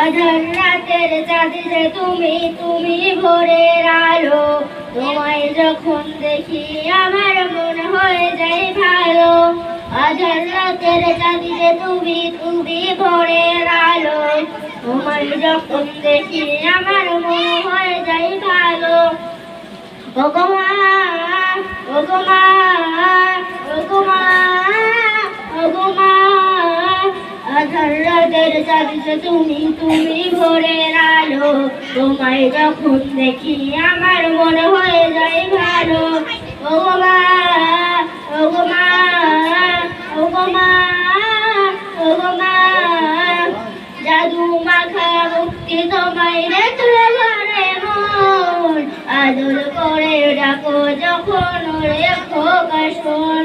আধার রাতের চাঁদে যে তুমি তুমি ভোরের আলো, তোমায় যখন দেখি আমার মন হয়ে যায় ভালো। আধার রাতের চাঁদে যে তুমি তুমি ভোরের আলো, তোমায় যখন দেখি আমার মন হয়ে যায় ভালো। ওগো মা, ওগো মা, ওগো মা, ওগো মা, আধার রাতের চাঁদে তুমি তুমি ভোরের আলো, তোমায় যখন দেখি আমার মন হয়ে যায় ভালো। ওগো মা, ওগো মা, ওগো মা, ওগো মা, জাদু মাখা মুক্তি তোমায় দেখলে ঘরে মন, আদর করে ডাকো যখন ওরে খোকা শোন।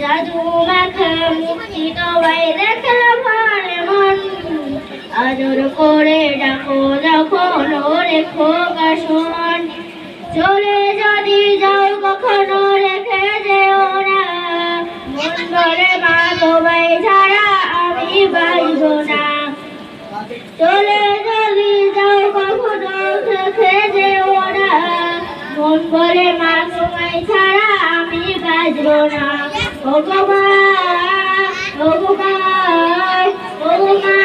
জাদু মাখা মুক্তি তোমায় দেখলে ঘরে মন, আদর করে ডাকো যখন ওরে খোকা শোন। চলে যদি যাও কখনো রেখে যেও না, মন বলে মা তোমায় ছাড়া আমি বাঁচব না। চলে যদি যাও কখনো রেখে যেও না, মন বলে মা তোমায় ছাড়া আমি বাঁচব না। ওগো মা, ওগো মা, ওগো মা,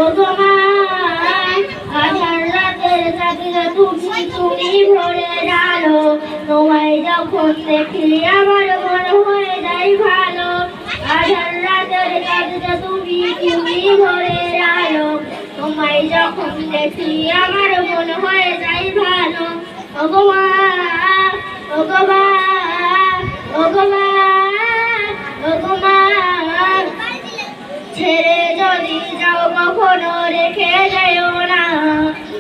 ওগো মা, আধার রাতের চাঁদে তুমি তুমি ভোরের আলো, তোমায় যখন দেখি আমার মন হয়ে যায় ভালো। আধার রাতের চাঁদে তুমি তুমি ভোরের আলো, তোমায় যখন দেখি আমার মন হয়ে যায় ভালো। ওগো মা, ওগো মা, ওগো মা, ওগো মা, ছেড়ে যদি যাও কখনো রেখে যেও না,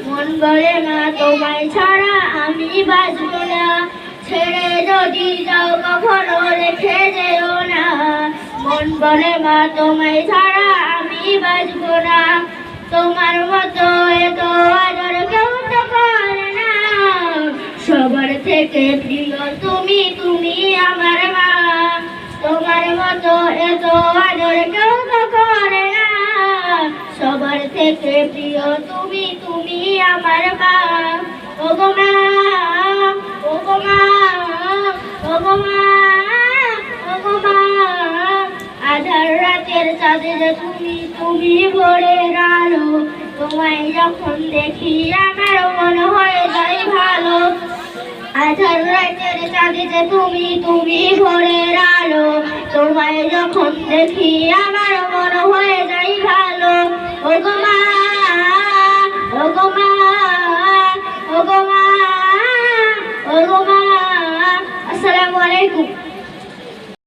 মন বলে মা তোমায় ছাড়া আমি বাঁচব না। ছেড়ে যদি যাও কখনো রেখে যেও না, মন বলে মা তোমায় ছাড়া আমি বাঁচব না। তোমার মতো এত আদর কেউ তো করে না, সবার থেকে প্রিয় তুমি তুমি আমার মা। তোমার মতো এত আদর কেউ তো করে না, সবার থেকে প্রিয় তুমি তুমি আমার মা। ওগো মা, ওগো মা, ওগো মা, ওগো মা, আধার রাতের চাঁদে তুমি তুমি ভোরের আলো, তোমায় যখন দেখি আমার মন হয়ে যায় ভালো। আধার রাতের চাঁদে তুমি তুমি ভোরের আলো, তোমায় যখন দেখি আমার মন হয়ে যায় ভালো। ওগো মা, ওগো মা, ওগো মা, ওগো মা। আসসালামু আলাইকুম।